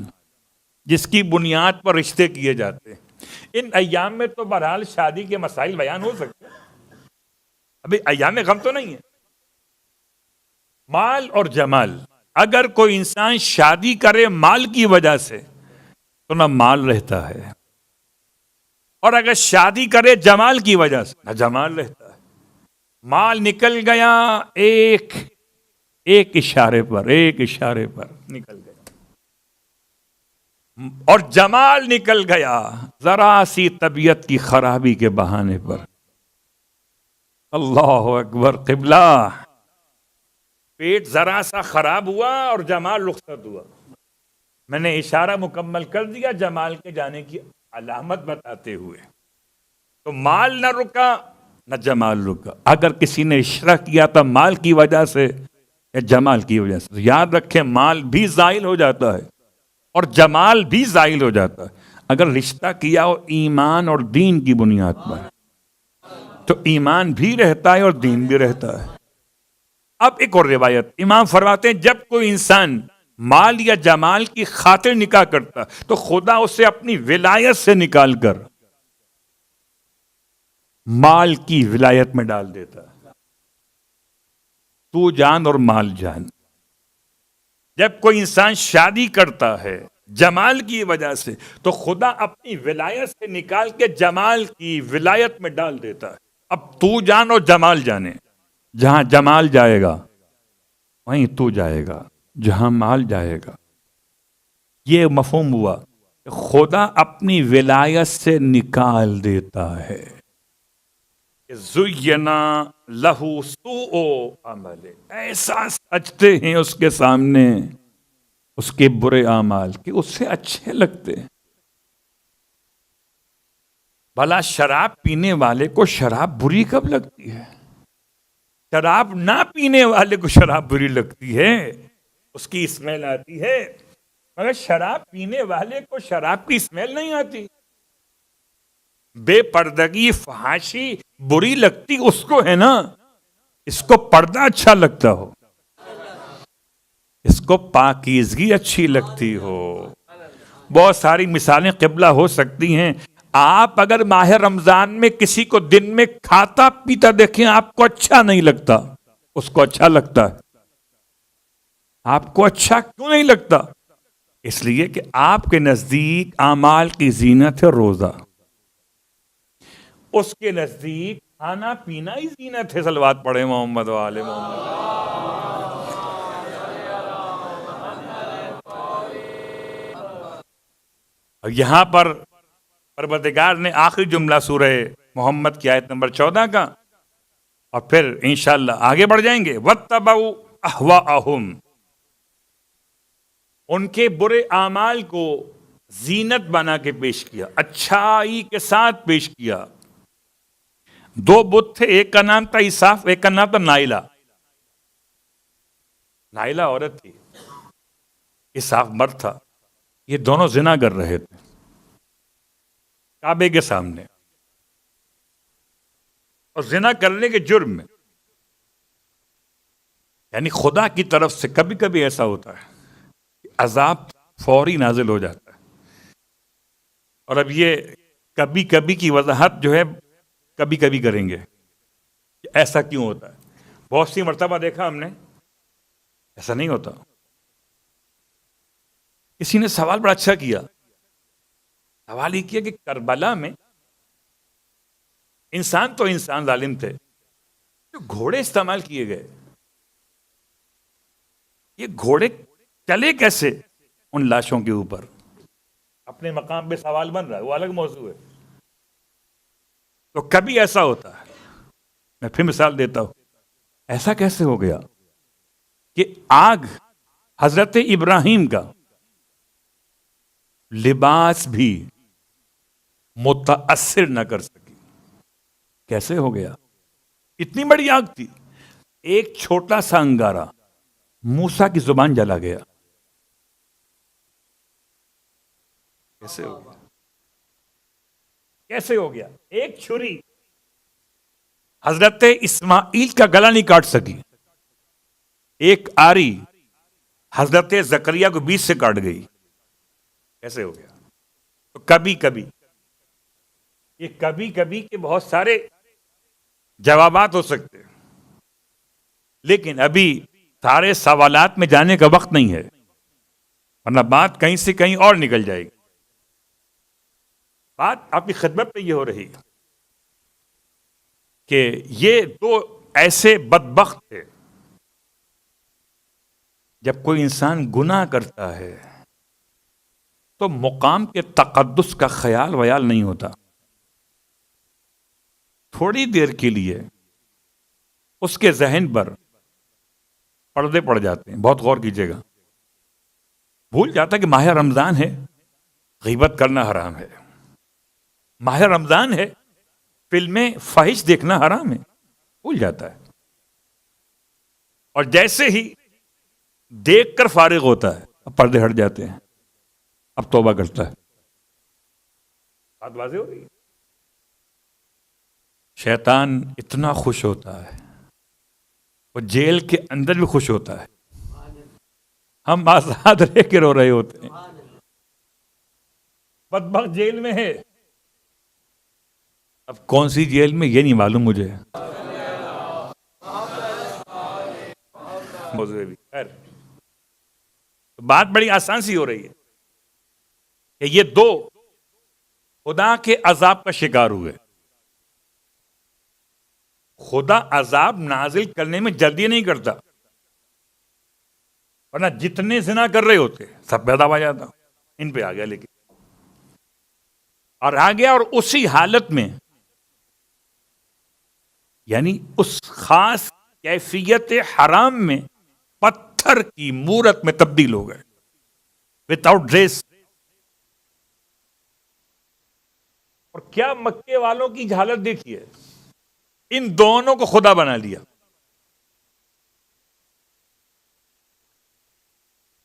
جس کی بنیاد پر رشتے کیے جاتے ہیں. ان ایام میں تو بہرحال شادی کے مسائل بیان ہو سکتے ہیں، ابھی ایام غم تو نہیں ہے. مال اور جمال، اگر کوئی انسان شادی کرے مال کی وجہ سے تو نہ مال رہتا ہے، اور اگر شادی کرے جمال کی وجہ سے نہ جمال رہتا ہے. مال نکل گیا ایک اشارے پر نکل گیا، اور جمال نکل گیا ذرا سی طبیعت کی خرابی کے بہانے پر. اللہ اکبر. قبلہ پیٹ ذرا سا خراب ہوا اور جمال رخصت ہوا. میں نے اشارہ مکمل کر دیا جمال کے جانے کی علامت بتاتے ہوئے. تو مال نہ رکا نہ جمال رکا. اگر کسی نے اشارہ کیا تھا مال کی وجہ سے یا جمال کی وجہ سے، یاد رکھیں مال بھی زائل ہو جاتا ہے اور جمال بھی زائل ہو جاتا ہے. اگر رشتہ کیا ہو ایمان اور دین کی بنیاد پر تو ایمان بھی رہتا ہے اور دین بھی رہتا ہے. اب ایک اور روایت امام فرماتے ہیں جب کوئی انسان مال یا جمال کی خاطر نکاح کرتا تو خدا اسے اپنی ولایت سے نکال کر مال کی ولایت میں ڈال دیتا ہے. تو جان اور مال جان. جب کوئی انسان شادی کرتا ہے جمال کی وجہ سے تو خدا اپنی ولایت سے نکال کے جمال کی ولایت میں ڈال دیتا ہے. اب تو جان اور جمال جانے. جہاں جمال جائے گا وہیں تو جائے گا، جہاں مال جائے گا. یہ مفہوم ہوا کہ خدا اپنی ولایت سے نکال دیتا ہے. زینا لہو سوء عمل، ایسا سجتے ہیں اس کے سامنے اس کے برے اعمال کہ اس سے اچھے لگتے ہیں. بھلا شراب پینے والے کو شراب بری کب لگتی ہے؟ شراب نہ پینے والے کو شراب بری لگتی ہے، اس کی اسمیل آتی ہے، مگر شراب پینے والے کو شراب کی اسمیل نہیں آتی. بے پردگی فحاشی بری لگتی اس کو ہے نا، اس کو پردہ اچھا لگتا ہو، اس کو پاکیزگی اچھی لگتی ہو. بہت ساری مثالیں قبلہ ہو سکتی ہیں. آپ اگر ماہ رمضان میں کسی کو دن میں کھاتا پیتا دیکھیں آپ کو اچھا نہیں لگتا، اس کو اچھا لگتا ہے. آپ کو اچھا کیوں نہیں لگتا؟ اس لیے کہ آپ کے نزدیک اعمال کی زینت ہے روزہ، اس کے نزدیک کھانا پینا ہی زینت ہے. صلوات پڑھے محمد و آل محمد. اور یہاں پر پروردگار نے آخری جملہ سورہ محمد کی آیت نمبر 14 کا، اور پھر انشاءاللہ آگے بڑھ جائیں گے. وَاتَّبَعُوا أَهْوَاءَهُمْ، ان کے برے اعمال کو زینت بنا کے پیش کیا، اچھائی کے ساتھ پیش کیا. دو بت تھے، ایک کا نام تھا عیساف، ایک کا نام تھا نائلہ. نائلہ عورت تھی، عیساف مرد تھا. یہ دونوں زنا کر رہے تھے کعبے کے سامنے، اور زنا کرنے کے جرم میں. یعنی خدا کی طرف سے کبھی کبھی ایسا ہوتا ہے کہ عذاب فوری نازل ہو جاتا ہے. اور اب یہ کبھی کبھی کی وضاحت جو ہے کبھی کبھی کریں گے کہ ایسا کیوں ہوتا ہے. بہت سی مرتبہ دیکھا ہم نے ایسا نہیں ہوتا. کسی نے سوال بڑا اچھا کیا. سوال یہ کیا کہ کربلا میں انسان تو انسان ظالم تھے، جو گھوڑے استعمال کیے گئے، یہ گھوڑے چلے کیسے ان لاشوں کے اوپر؟ اپنے مقام پہ سوال بن رہا ہے، وہ الگ موضوع ہے. تو کبھی ایسا ہوتا ہے. میں پھر مثال دیتا ہوں. ایسا کیسے ہو گیا کہ آگ حضرت ابراہیم کا لباس بھی متاثر نہ کر سکی؟ کیسے ہو گیا؟ اتنی بڑی آگ تھی، ایک چھوٹا سا انگارہ موسیٰ کی زبان جلا گیا. کیسے ہو گیا؟ کیسے ہو گیا؟ ایک چھری حضرت اسماعیل کا گلا نہیں کاٹ سکی، ایک آری حضرت زکریا کو بیچ سے کاٹ گئی. کیسے ہو گیا؟ تو کبھی کبھی، یہ کبھی کبھی کے بہت سارے جوابات ہو سکتے ہیں، لیکن ابھی سارے سوالات میں جانے کا وقت نہیں ہے، ورنہ بات کہیں سے کہیں اور نکل جائے گی. بات آپ کی خدمت میں یہ ہو رہی ہے کہ یہ دو ایسے بدبخت تھے. جب کوئی انسان گناہ کرتا ہے تو مقام کے تقدس کا خیال ویال نہیں ہوتا. تھوڑی دیر کے لیے اس کے ذہن پر پردے پڑ جاتے ہیں. بہت غور کیجیے گا. بھول جاتا ہے کہ ماہ رمضان ہے، غیبت کرنا حرام ہے. ماہ رمضان ہے، فلمیں فحش دیکھنا حرام ہے. بھول جاتا ہے. اور جیسے ہی دیکھ کر فارغ ہوتا ہے، اب پردے ہٹ جاتے ہیں، اب توبہ کرتا ہے. بات واضح ہو رہی ہے. شیطان اتنا خوش ہوتا ہے، وہ جیل کے اندر بھی خوش ہوتا ہے. ہم آزاد رہ کے رو رہے ہوتے ہیں. بدبخت جیل میں ہے. اب کون سی جیل میں یہ نہیں معلوم مجھے. خیر، بات بڑی آسان سی ہو رہی ہے کہ یہ دو خدا کے عذاب کا شکار ہوئے. خدا عذاب نازل کرنے میں جلدی نہیں کرتا، ورنہ جتنے زنا کر رہے ہوتے سب پیدا ہو جاتا. ان پہ آ گیا، لیکن اور آ گیا، اور اسی حالت میں، یعنی اس خاص کیفیت حرام میں پتھر کی مورت میں تبدیل ہو گئے، وداؤٹ ڈریس. اور کیا مکے والوں کی حالت دیکھیے، ان دونوں کو خدا بنا لیا.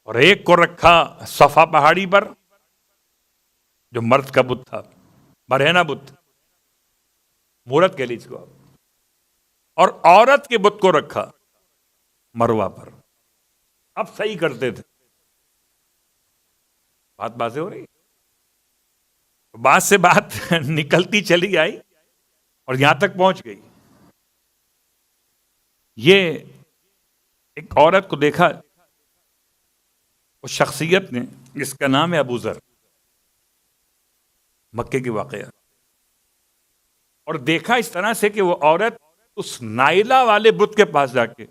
اور ایک کو رکھا صفا پہاڑی پر، جو مرد کا بت تھا، برہنہ بت، مورت کہہ لیجیے اس کو. اور عورت کے بت کو رکھا مروہ پر. اب صحیح کرتے تھے. بات بازیں ہو رہی. بات سے بات نکلتی چلی آئی اور یہاں تک پہنچ گئی. یہ ایک عورت کو دیکھا، اس شخصیت نے، جس کا نام ہے ابو ذر، مکے کی واقعہ. اور دیکھا اس طرح سے کہ وہ عورت اس نائلہ والے بت کے پاس جا کے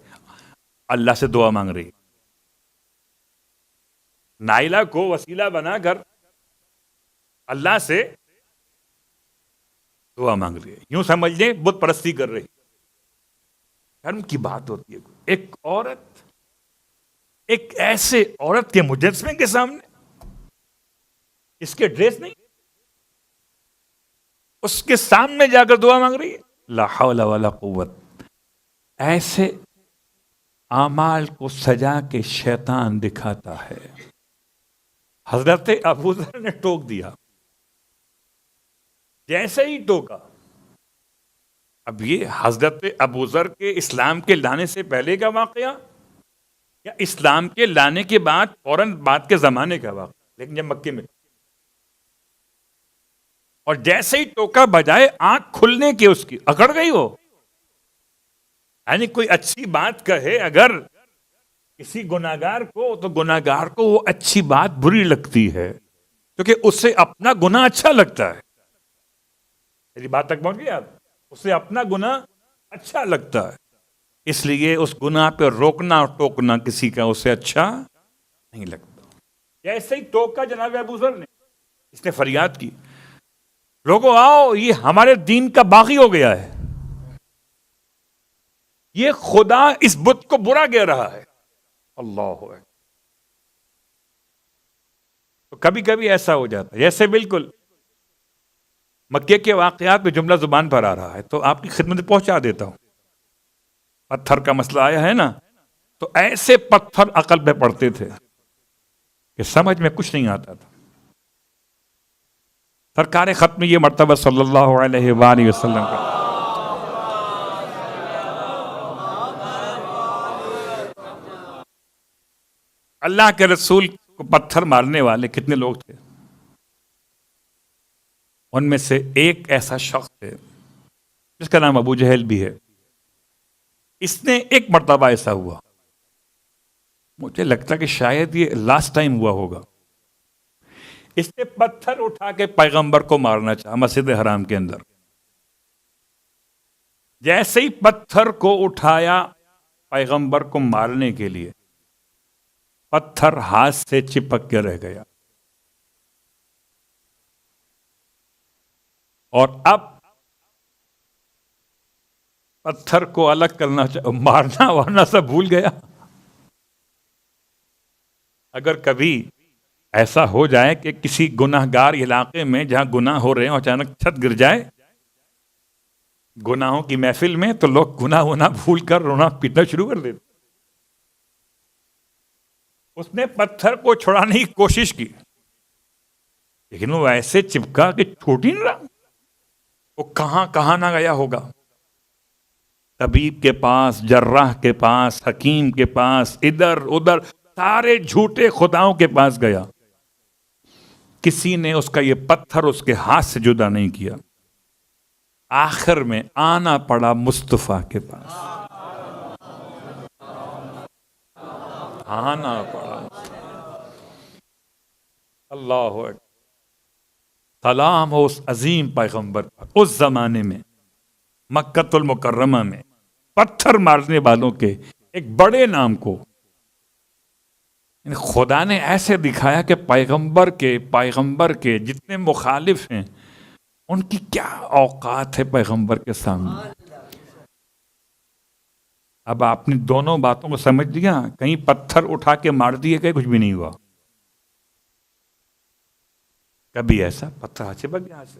اللہ سے دعا مانگ رہی. نائلہ کو وسیلہ بنا کر اللہ سے دعا مانگ رہی ہے. یوں سمجھ لیں بت پرستی کر رہی. شرم کی بات ہوتی ہے. ایک عورت، ایک ایسے عورت کے مجسمے کے سامنے، اس کے ڈریس نہیں، اس کے سامنے جا کر دعا مانگ رہی ہے. لا حول ولا قوت. ایسے اعمال کو سجا کے شیطان دکھاتا ہے. حضرت ابو ذر نے ٹوک دیا. جیسے ہی ٹوکا، اب یہ حضرت ابو ذر کے اسلام کے لانے سے پہلے کا واقعہ یا اسلام کے لانے کے بعد فوراً بعد کے زمانے کا واقعہ، لیکن جب مکے میں، اور جیسے ہی ٹوکا بجائے آنکھ کھلنے کی اس کی اکڑ گئی. وہ یعنی کوئی اچھی بات کہے اگر کسی گناہگار کو، تو گناہگار کو وہ اچھی بات بری لگتی ہے، کیونکہ اسے اپنا گناہ اچھا لگتا ہے. میری بات تک پہنچ گئی آپ؟ اسے اپنا گناہ اچھا لگتا ہے، اس لیے اس گناہ پہ روکنا ٹوکنا کسی کا اسے اچھا نہیں لگتا. جیسے ہی ٹوکا جناب ابو ذر نے، اس نے فریاد کی، لوگوں آؤ، یہ ہمارے دین کا باغی ہو گیا ہے. یہ خدا اس بت کو برا کہہ رہا ہے. اللہ ہے. تو کبھی کبھی ایسا ہو جاتا ہے. جیسے بالکل مکے کے واقعات میں جملہ زبان پر آ رہا ہے تو آپ کی خدمت پہنچا دیتا ہوں. پتھر کا مسئلہ آیا ہے نا، تو ایسے پتھر عقل پہ پڑتے تھے کہ سمجھ میں کچھ نہیں آتا تھا. سرکار ختم یہ مرتبہ صلی اللہ علیہ وآلہ وسلم کا اللہ کے رسول کو پتھر مارنے والے کتنے لوگ تھے. ان میں سے ایک ایسا شخص ہے جس کا نام ابو جہل بھی ہے. اس نے ایک مرتبہ ایسا ہوا، مجھے لگتا کہ شاید یہ لاسٹ ٹائم ہوا ہوگا. اس نے پتھر اٹھا کے پیغمبر کو مارنا چاہا مسجد حرام کے اندر. جیسے ہی پتھر کو اٹھایا پیغمبر کو مارنے کے لیے، پتھر ہاتھ سے چپک کے رہ گیا. اور اب پتھر کو الگ کرنا مارنا وارنا سب بھول گیا. اگر کبھی ایسا ہو جائے کہ کسی گناہ گار علاقے میں جہاں گناہ ہو رہے ہیں اچانک چھت گر جائے گناہوں کی محفل میں، تو لوگ گناہ ونا بھول کر رونا پیٹنا شروع کر دیتے. اس نے پتھر کو چھڑانے کی کوشش کی لیکن وہ ایسے چپکا کہ چھوٹ ہی نہیں رہا. وہ کہاں کہاں نہ گیا ہوگا. طبیب کے پاس، جراح کے پاس، حکیم کے پاس، ادھر ادھر سارے جھوٹے خداؤں کے پاس گیا. کسی نے اس کا یہ پتھر اس کے ہاتھ سے جدا نہیں کیا. آخر میں آنا پڑا مصطفیٰ کے پاس. آنا پڑا. اللہ اکبر. سلام ہو اس عظیم پیغمبر پر. اس زمانے میں مکہ المکرمہ میں پتھر مارنے والوں کے ایک بڑے نام کو خدا نے ایسے دکھایا کہ پیغمبر کے جتنے مخالف ہیں ان کی کیا اوقات ہے پیغمبر کے سامنے. اب آپ نے دونوں باتوں کو سمجھ لیا. کہیں پتھر اٹھا کے مار دیے کہ کچھ بھی نہیں ہوا. کبھی ایسا پتھر ہاتھ سے بگ گیا سے.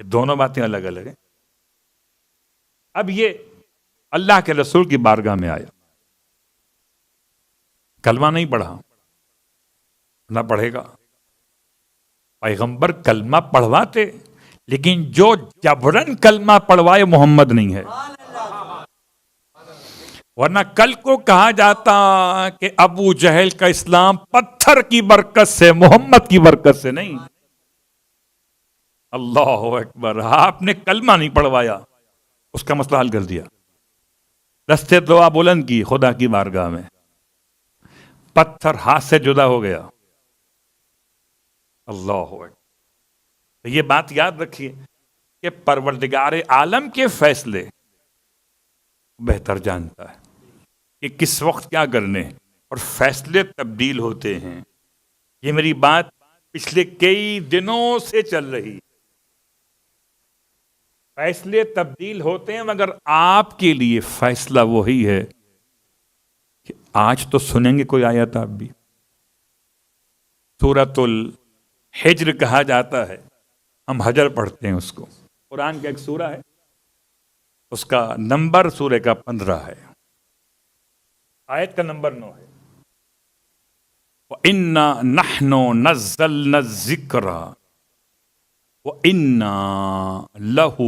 دونوں باتیں الگ الگ ہیں. اب یہ اللہ کے رسول کی بارگاہ میں آیا. کلمہ نہیں پڑھا، نہ پڑھے گا. پیغمبر کلمہ پڑھواتے لیکن جو جبرن کلمہ پڑھوائے محمد نہیں ہے. ورنہ کل کو کہا جاتا کہ ابو جہل کا اسلام پتھر کی برکت سے، محمد کی برکت سے نہیں. اللہ اکبر. آپ نے کلمہ نہیں پڑھوایا، اس کا مسئلہ حل کر دیا. دستے دعا بلند کی خدا کی بارگاہ میں، پتھر ہاتھ سے جدا ہو گیا. اللہ اکبر. یہ بات یاد رکھیے کہ پروردگار عالم کے فیصلے بہتر جانتا ہے کہ کس وقت کیا کرنے، اور فیصلے تبدیل ہوتے ہیں. یہ میری بات پچھلے کئی دنوں سے چل رہی. فیصلے تبدیل ہوتے ہیں مگر آپ کے لیے فیصلہ وہی ہے کہ آج تو سنیں گے کوئی آیت آپ بھی. سورۃ الحجر کہا جاتا ہے، ہم حجر پڑھتے ہیں اس کو. قرآن کا ایک سورہ ہے، اس کا نمبر سورہ کا 15 ہے، آیت کا نمبر 9 ہے. وَإِنَّا نَحْنُ نَزَّلْنَا الذِّكْرَ وَإِنَّا لَهُ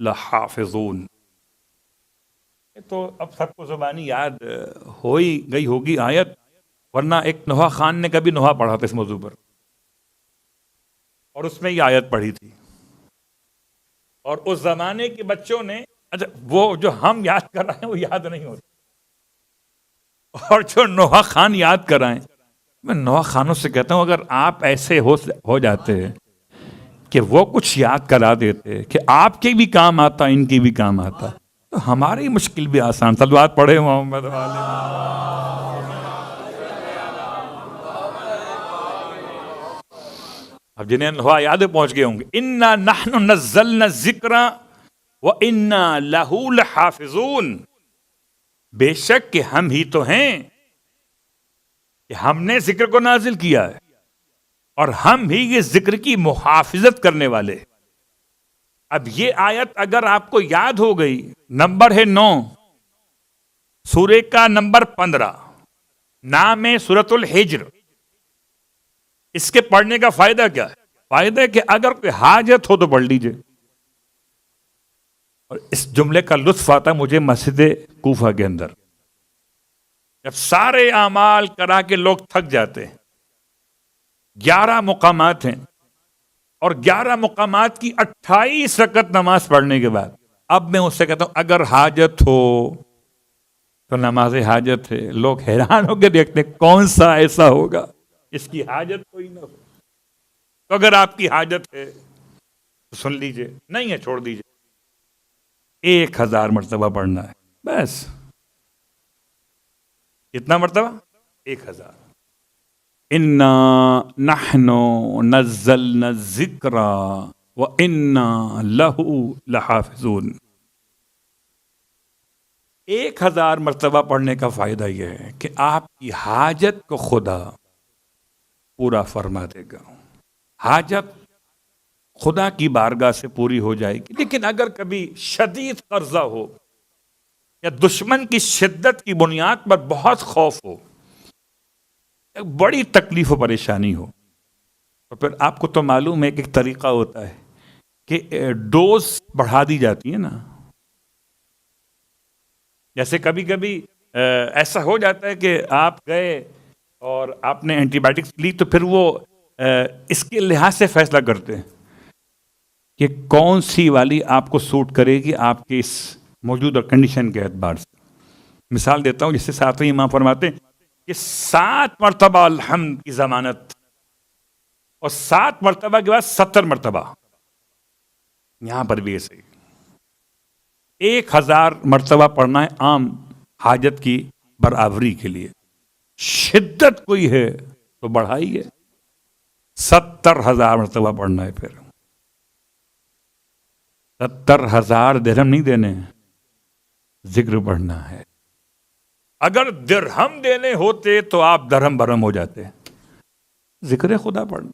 لَحَافِظُونَ. تو اب سب کو زبانی یاد ہو ہی گئی ہوگی آیت، ورنہ ایک نوحہ خان نے کبھی نوحہ پڑھا تھا اس موضوع پر، اور اس میں یہ آیت پڑھی تھی. اور اس زمانے کے بچوں نے، اچھا وہ جو ہم یاد کر رہے ہیں وہ یاد نہیں ہوتا، اور جو نوحہ خان یاد کر رہے ہیں، میں نوحہ خانوں سے کہتا ہوں اگر آپ ایسے ہو جاتے کہ وہ کچھ یاد کرا دیتے کہ آپ کے بھی کام آتا، ان کی بھی کام آتا، تو ہماری مشکل بھی آسان. صلوات پڑھے محمد والے. اب جنہیں نوحہ یاد پہنچ گئے ہوں گے. اِنَّا نَحْنُ نَزَّلْنَا الذِّكْرَ وَإِنَّا لَهُ لَحَافِظُونَ. بے شک کہ ہم ہی تو ہیں کہ ہم نے ذکر کو نازل کیا ہے اور ہم ہی یہ ذکر کی محافظت کرنے والے. اب یہ آیت اگر آپ کو یاد ہو گئی، نمبر ہے 9، سورہ کا نمبر 15، نام ہے سورۃ الحجر. اس کے پڑھنے کا فائدہ کیا ہے؟ فائدہ ہے کہ اگر کوئی حاجت ہو تو پڑھ لیجئے. اور اس جملے کا لطف آتا مجھے مسجد کوفہ کے اندر، جب سارے اعمال کرا کے لوگ تھک جاتے ہیں. 11 مقامات ہیں اور 11 مقامات کی 28 رکعت نماز پڑھنے کے بعد اب میں اس سے کہتا ہوں اگر حاجت ہو تو نماز حاجت ہے. لوگ حیران ہو کے دیکھتے ہیں کون سا ایسا ہوگا اس کی حاجت کوئی نہ ہو. تو اگر آپ کی حاجت ہے تو سن لیجئے، نہیں ہے چھوڑ دیجئے. 1000 مرتبہ پڑھنا ہے بس. کتنا مرتبہ؟ 1000. اِنَّا نَحْنُ نَزَّلْنَا الذِّكْرَ وَإِنَّا لَهُ لَحَافِظُونَ. 1000 مرتبہ پڑھنے کا فائدہ یہ ہے کہ آپ کی حاجت کو خدا پورا فرما دے گا. حاجت خدا کی بارگاہ سے پوری ہو جائے گی. لیکن اگر کبھی شدید قرضہ ہو یا دشمن کی شدت کی بنیاد پر بہت خوف ہو، بڑی تکلیف و پریشانی ہو، تو پھر آپ کو تو معلوم ہے کہ ایک طریقہ ہوتا ہے کہ ڈوز بڑھا دی جاتی ہے نا. جیسے کبھی کبھی ایسا ہو جاتا ہے کہ آپ گئے اور آپ نے اینٹی بائیوٹکس لی، تو پھر وہ اس کے لحاظ سے فیصلہ کرتے ہیں کہ کون سی والی آپ کو سوٹ کرے گی آپ کے اس موجودہ کنڈیشن کے اعتبار سے. مثال دیتا ہوں، جس سے ساتویں امام فرماتے ہیں کہ 7 مرتبہ الحمد کی ضمانت اور 7 مرتبہ کے بعد 70 مرتبہ. یہاں پر بھی ایسے 1000 مرتبہ پڑھنا ہے عام حاجت کی برابری کے لیے. شدت کوئی ہے تو بڑھائیے، 70,000 مرتبہ پڑھنا ہے. پھر 70,000 درہم نہیں دینے، ذکر پڑھنا ہے. اگر درہم دینے ہوتے تو آپ درہم برہم ہو جاتے. ذکر خدا پڑھنا،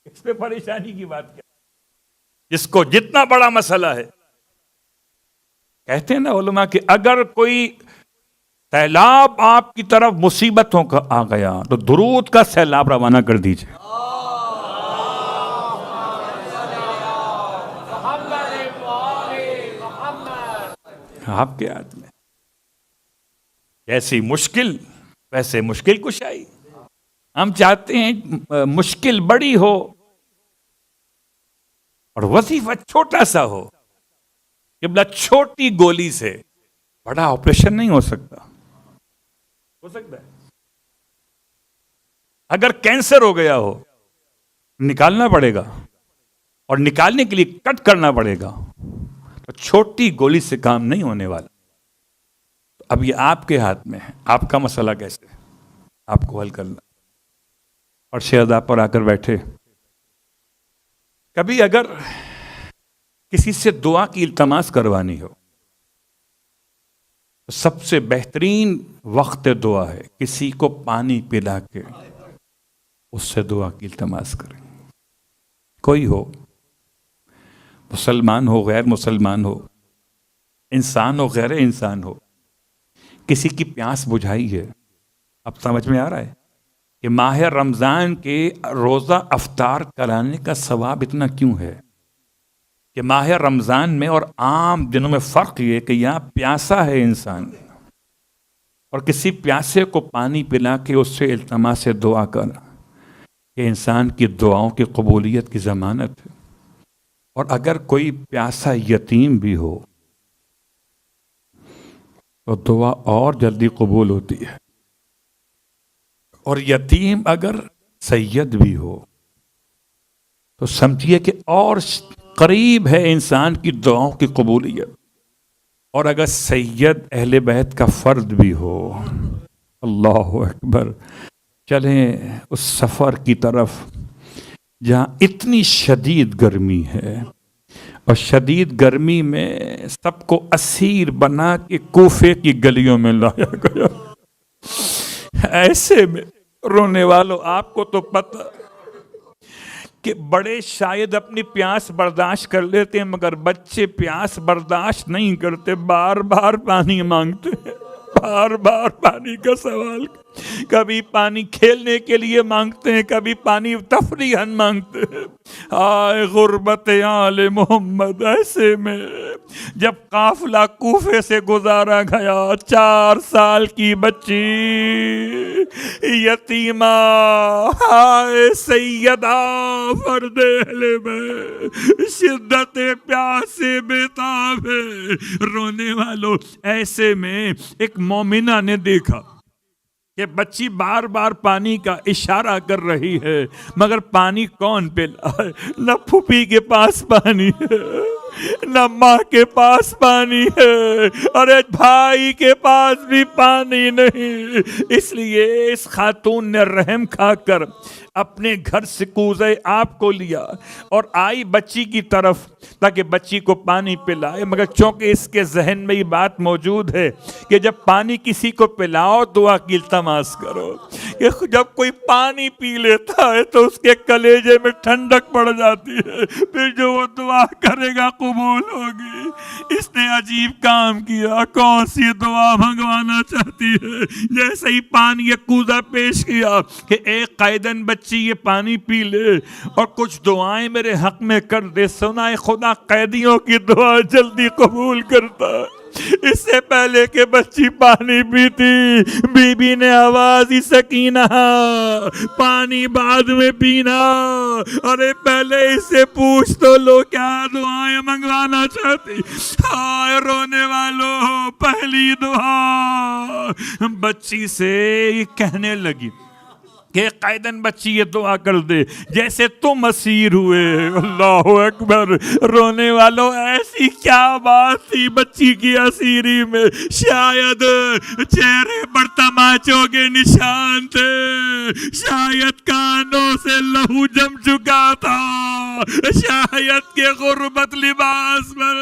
اس پہ پریشانی کی بات کیا؟ جس کو جتنا بڑا مسئلہ ہے، کہتے ہیں نا علماء کہ اگر کوئی سیلاب آپ کی طرف مصیبتوں کا آ گیا تو درود کا سیلاب روانہ کر دیجئے. آپ کے ہاتھ میں. جیسی مشکل ویسے مشکل کشائی. ہم چاہتے ہیں مشکل بڑی ہو اور وظیفہ چھوٹا سا ہو. کہ چھوٹی گولی سے بڑا آپریشن نہیں ہو سکتا. ہو سکتا ہے اگر کینسر ہو گیا ہو، نکالنا پڑے گا، اور نکالنے کے لیے کٹ کرنا پڑے گا. تو چھوٹی گولی سے کام نہیں ہونے والا. تو اب یہ آپ کے ہاتھ میں ہے، آپ کا مسئلہ کیسے آپ کو حل کرنا. اور شاید آپ پر آ کر بیٹھے. کبھی اگر کسی سے دعا کی التماس کروانی ہو تو سب سے بہترین وقت دعا ہے کسی کو پانی پلا کے اس سے دعا کی التماس کریں. کوئی ہو، مسلمان ہو، غیر مسلمان ہو، انسان ہو، غیر انسان ہو، کسی کی پیاس بجھائی ہے. اب سمجھ میں آ رہا ہے کہ ماہ رمضان کے روزہ افطار کرانے کا ثواب اتنا کیوں ہے. کہ ماہ رمضان میں اور عام دنوں میں فرق یہ کہ یہاں پیاسا ہے انسان، اور کسی پیاسے کو پانی پلا کے اس سے التماس سے دعا کرنا کہ انسان کی دعاؤں کی قبولیت کی ضمانت ہے. اور اگر کوئی پیاسا یتیم بھی ہو تو دعا اور جلدی قبول ہوتی ہے. اور یتیم اگر سید بھی ہو تو سمجھیے کہ اور قریب ہے انسان کی دعاؤں کی قبولیت. اور اگر سید اہل بیت کا فرد بھی ہو، اللہ اکبر. چلیں اس سفر کی طرف جہاں اتنی شدید گرمی ہے، اور شدید گرمی میں سب کو اسیر بنا کے کوفے کی گلیوں میں لایا گیا. ایسے میں رونے والوں، آپ کو تو پتہ کہ بڑے شاید اپنی پیاس برداشت کر لیتے ہیں، مگر بچے پیاس برداشت نہیں کرتے، بار بار پانی مانگتے ہیں، بار بار پانی کا سوال. کبھی پانی کھیلنے کے لیے مانگتے ہیں، کبھی پانی تفریحاً مانگتے ہیں. آئے غربت آل محمد. ایسے میں جب قافلہ کوفے سے گزارا گیا، 4 سال کی بچی یتیمہ، ہائے سیدہ فرد اہل بیت، شدت پیاسے بیتاب ہے. رونے والوں، ایسے میں ایک مومنہ نے دیکھا کہ بچی بار بار پانی کا اشارہ کر رہی ہے، مگر پانی کون پلا ہے؟ نہ پھوپھی کے پاس پانی ہے، نہ ماں کے پاس پانی ہے، ارے بھائی کے پاس بھی پانی نہیں۔ اس لیے اس خاتون نے رحم کھا کر اپنے گھر سے کوزہ آپ کو لیا اور آئی بچی کی طرف تاکہ بچی کو پانی پلائے، مگر چونکہ اس کے ذہن میں یہ بات موجود ہے کہ جب پانی کسی کو پلاؤ دعا کی التماس کرو، کہ جب کوئی پانی پی لیتا ہے تو اس کے کلیجے میں ٹھنڈک پڑ جاتی ہے، پھر جو وہ دعا کرے گا قبول ہوگی۔ اس نے عجیب کام کیا، کون سی دعا منگوانا چاہتی ہے؟ جیسے ہی پانی کوزہ پیش کیا کہ ایک قائدن بچی یہ پانی پی لے اور کچھ دعائیں میرے حق میں کر دے، سنائے خدا قیدیوں کی دعا جلدی قبول کرتا ہے۔ اس سے پہلے کہ بچی پانی پیتی، بی بی نے آواز دی، سکینہ پانی بعد میں پینا، ارے پہلے اس سے پوچھ تو لو کیا دعائیں منگوانا چاہتی۔ ہائے رونے والوں، پہلی دعا بچی سے کہنے لگی کہ قائدن بچی یہ دعا کر دے جیسے تم اسیر ہوئے۔ اللہ اکبر، رونے والوں ایسی کیا بات تھی بچی کی اسیری میں؟ شاید چہرے پر تماچوں کے نشان تھے، شاید کانوں سے لہو جم چکا تھا، شاید کہ غربت لباس پر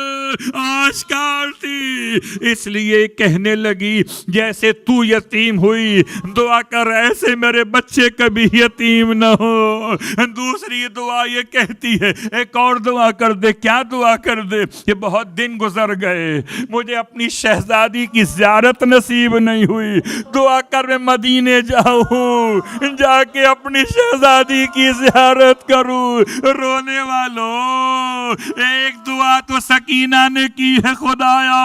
آشکار تھی، اس لیے کہنے لگی جیسے تو یتیم ہوئی دعا کر ایسے میرے بچے کبھی یتیم نہ ہو۔ دوسری دعا یہ کہتی ہے، ایک اور دعا کر دے۔ کیا دعا کر دے؟ کہ بہت دن گزر گئے، مجھے اپنی شہزادی کی زیارت نصیب نہیں ہوئی، دعا کر میں مدینے جاؤں، جا کے اپنی شہزادی کی زیارت کروں۔ رونے والوں، ایک دعا تو سکینہ نے کی ہے، خدایا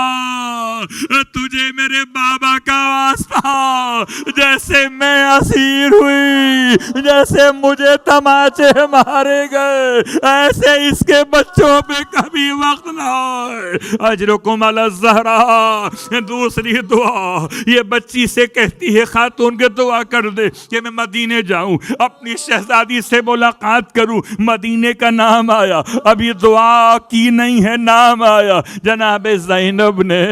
تجھے میرے بابا کا واسطہ، جیسے میں اسیر ہوئی، جیسے مجھے تماچے مارے گئے، ایسے اس کے بچوں پہ کبھی وقت نہ آئے۔ اجرکم علی الزہراء۔ دوسری دعا یہ بچی سے کہتی ہے، خاتون کے دعا کر دے کہ میں مدینے جاؤں، اپنی شہزادی سے ملاقات کروں۔ مدینے کا نام آیا، اب یہ دعا کی نہیں ہے، نام آیا۔ جناب زینب نے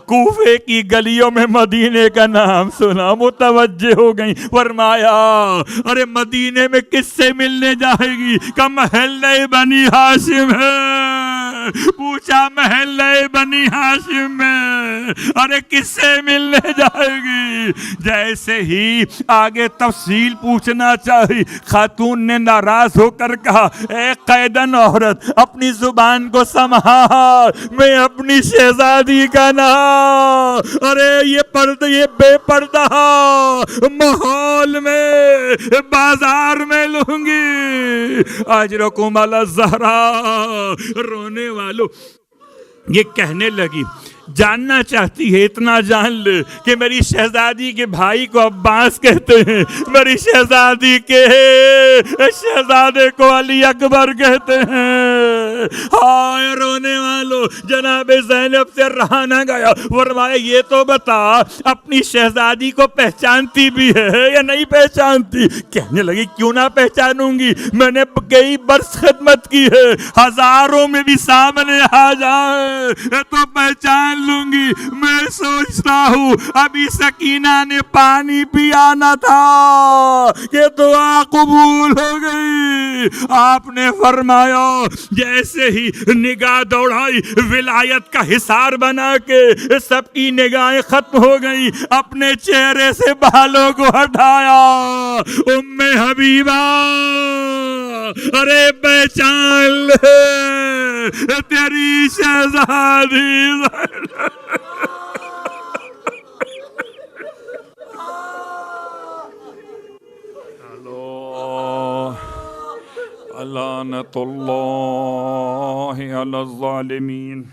کوفے کی گلیوں میں مدینے کا نام سنا، متوجہ ہو گئی، فرمایا ارے مدینے میں کس سے ملنے جائے گی؟ کہ محلہ بنی ہاشم ہے۔ پوچھا محلہ بنی ہاشم میں، ارے کس سے ملنے جائے گی؟ جیسے ہی آگے تفصیل پوچھنا چاہی، خاتون نے ناراض ہو کر کہا، اے قیدن عورت اپنی زبان کو سنبھال، میں اپنی شہزادی کا نام ارے یہ بے پردہ ماحول میں بازار میں لوں گی۔ اجرکم علی الزہراء۔ رونے والوں یہ کہنے لگی، جاننا چاہتی ہے اتنا جان لے کہ میری شہزادی کے بھائی کو عباس کہتے ہیں، میری شہزادی کے شہزادے کو علی اکبر کہتے ہیں۔ ہائے رونے والوں، جناب زینب سے رہا نہ گیا، فرمایا یہ تو بتا اپنی شہزادی کو پہچانتی بھی ہے یا نہیں پہچانتی؟ کہنے لگی کیوں نہ پہچانوں گی، میں نے کئی برس خدمت کی ہے، ہزاروں میں بھی سامنے آ جائے تو پہچان لوں گی۔ میں سوچتا ہوں ابھی سکینہ نے پانی پیا نہ تھا کہ دعا قبول ہو گئی۔ آپ نے فرمایا جیسے ہی نگاہ دوڑائی، ولایت کا حصار بنا کے سب کی نگاہیں ختم ہو گئی، اپنے چہرے سے بالوں کو ہٹایا، ام حبیبہ ارے پہچان لے تیری شہزادی۔ لعنت اللہ علی الظالمین۔